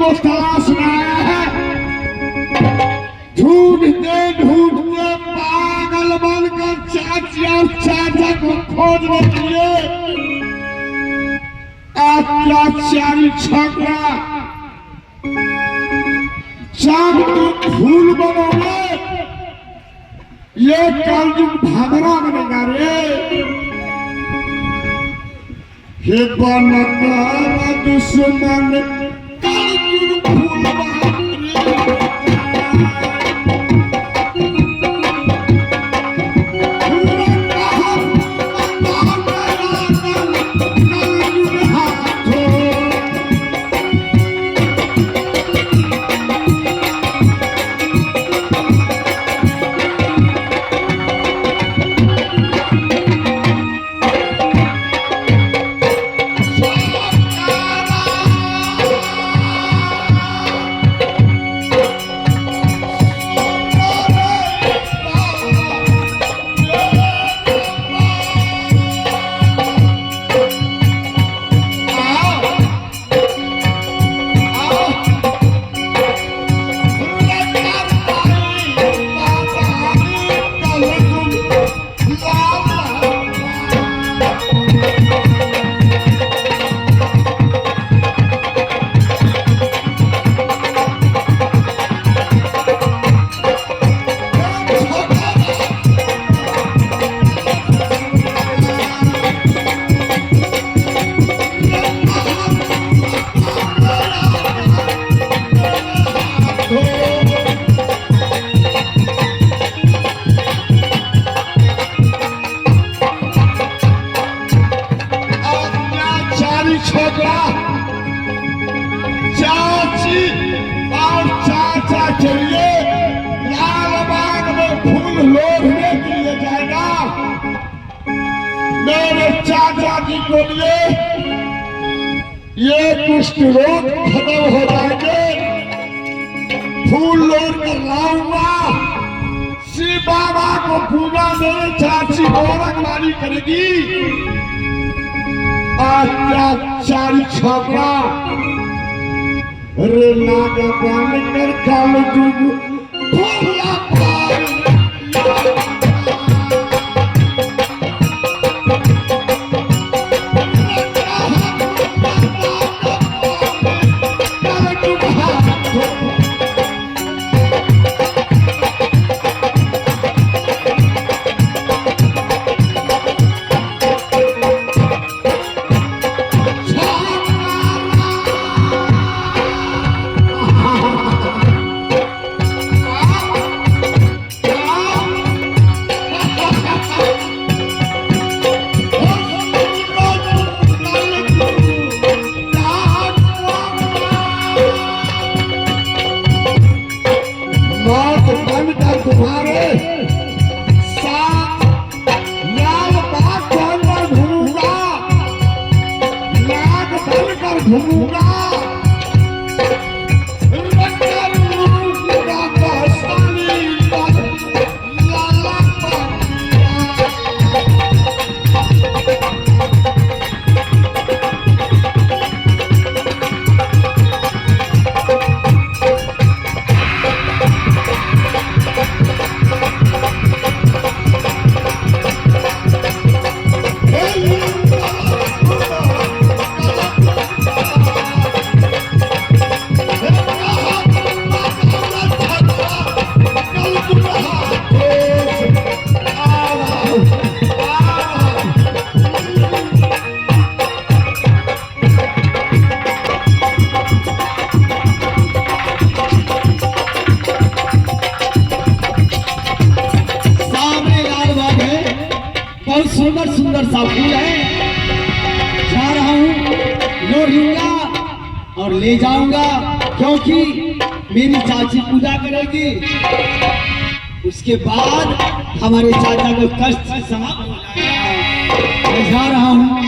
को तलाश में आया है। ढूंढते ढूंढते पागल बनकर चाची और चाचा को खोजने के लिए अत्याचारी छोकरा जब तुम फूल बनोगे ये कलयुग भगरा बनेगा रे। हे बनकर दुश्मन कलयुग फूल छोकरा चाची और चाचा के लिए लालबाग में फूल लोढ़ने के लिए जाएगा। मेरे चाचा जी को लिए ये कुष्ठ रोग खत्म हो जाएंगे। फूल लोढ़ कर लाऊंगा। शिव बाबा को पूजा मेरे चाची गौरंगवाली करेगी। अत्याचारी छोकरा रे नाग बन कर काल जुग भोला पार सुंदर सुंदर सा फूल है। जा रहा हूँ लोढ़ूंगा और ले जाऊंगा, क्योंकि मेरी चाची पूजा करेगी। उसके बाद हमारे चाचा को कष्ट समाप्त हो जाएगा। मैं जा रहा हूँ।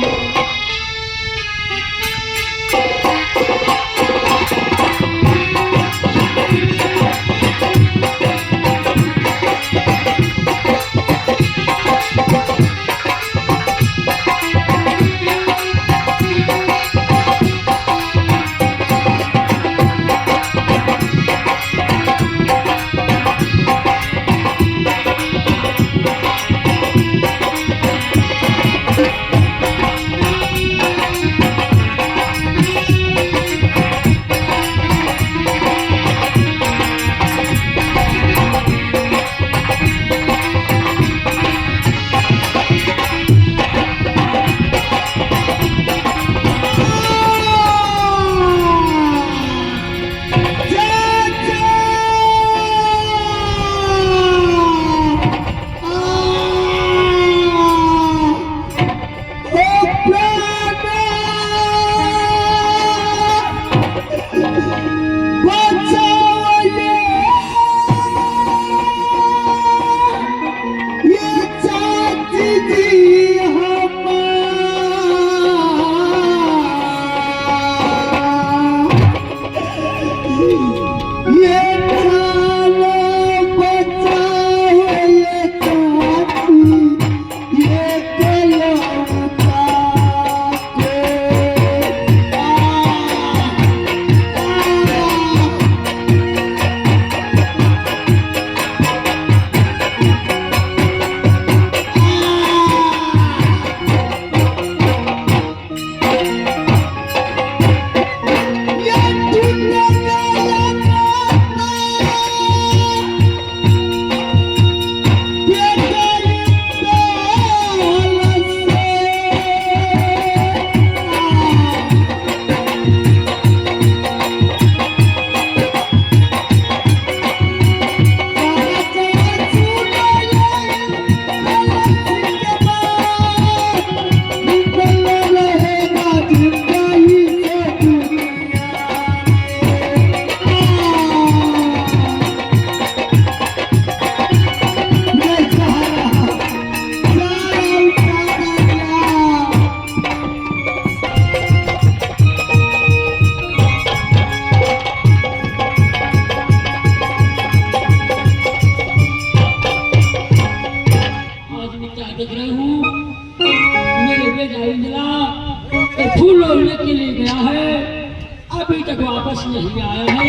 तक वापस नहीं आया है।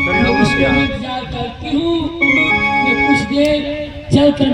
मैं उसका इंतजार करती हूँ। मैं कुछ देर चल कर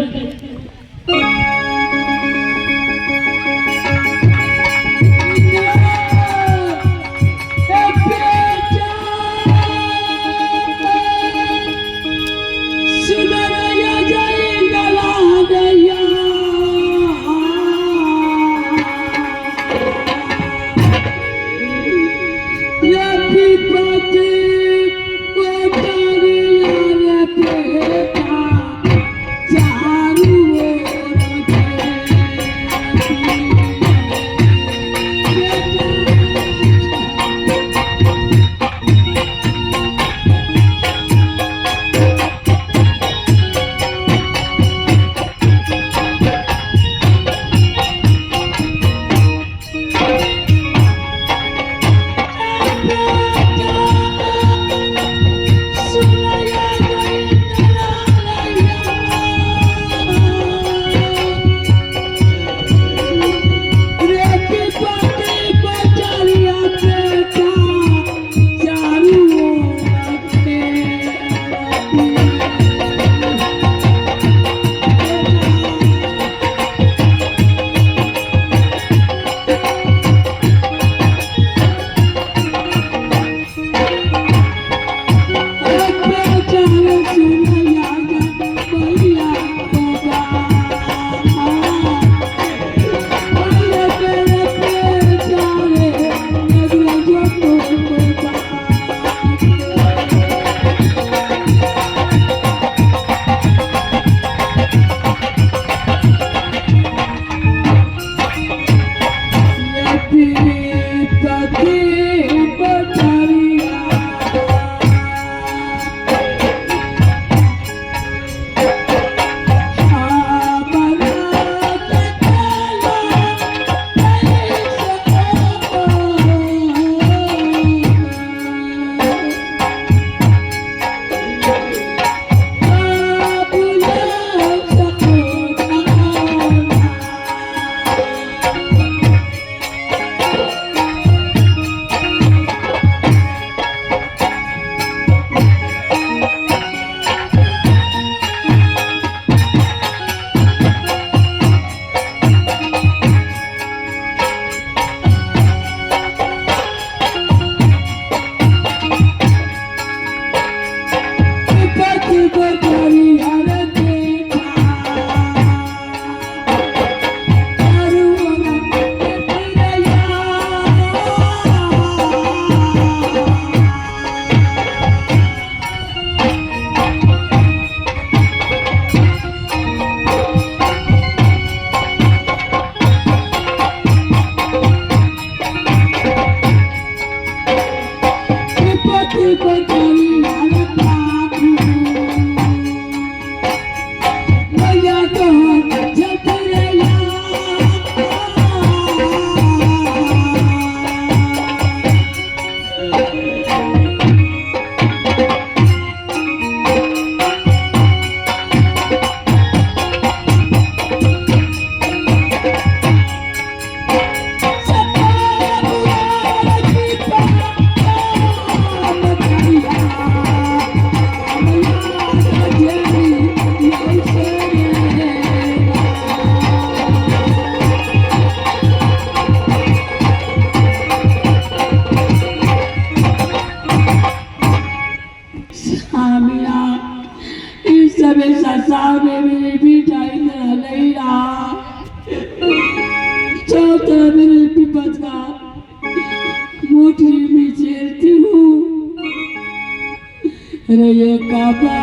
रे ये काबा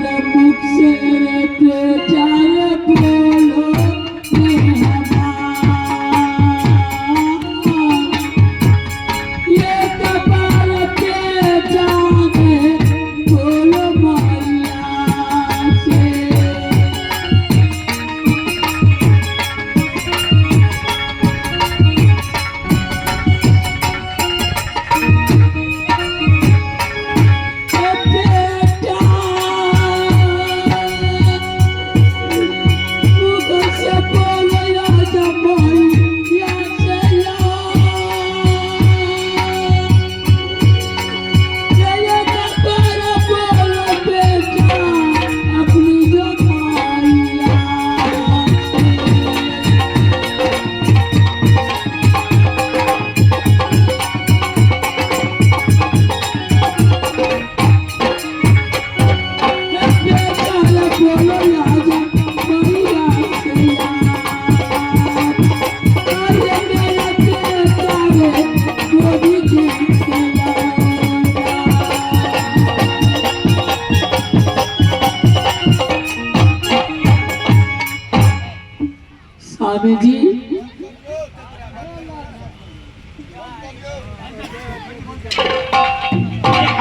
रे मुख से रे बेटा रे बोलो रे ये काबा रे बेटा रे बोलो माया से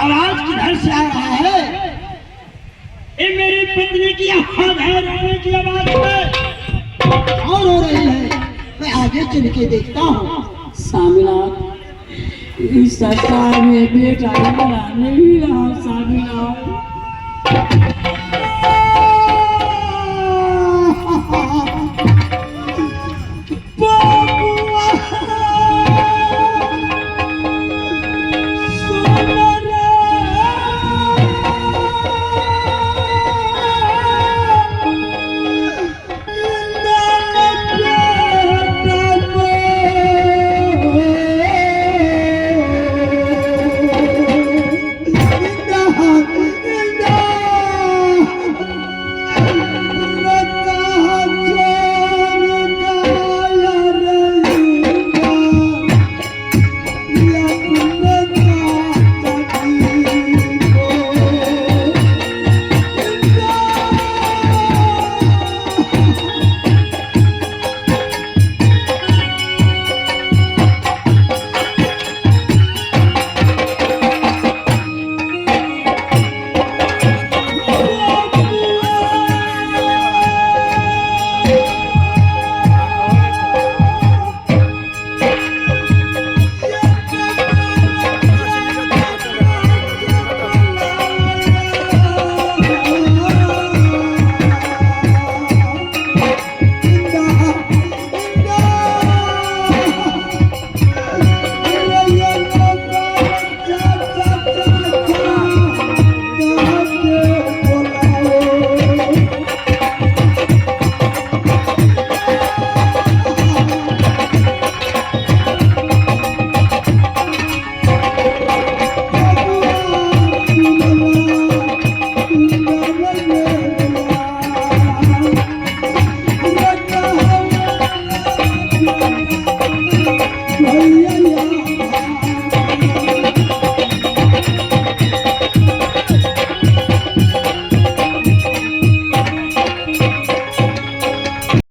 आवाज किधर से आ रहा है? ये मेरी पत्नी की आवाज है, रोने की आवाज है। कौन रो रही है? मैं आगे चल के देखता हूँ। स्वामीनाथ, इस संसार में बेटा मेरा नहीं रहा स्वामीनाथ।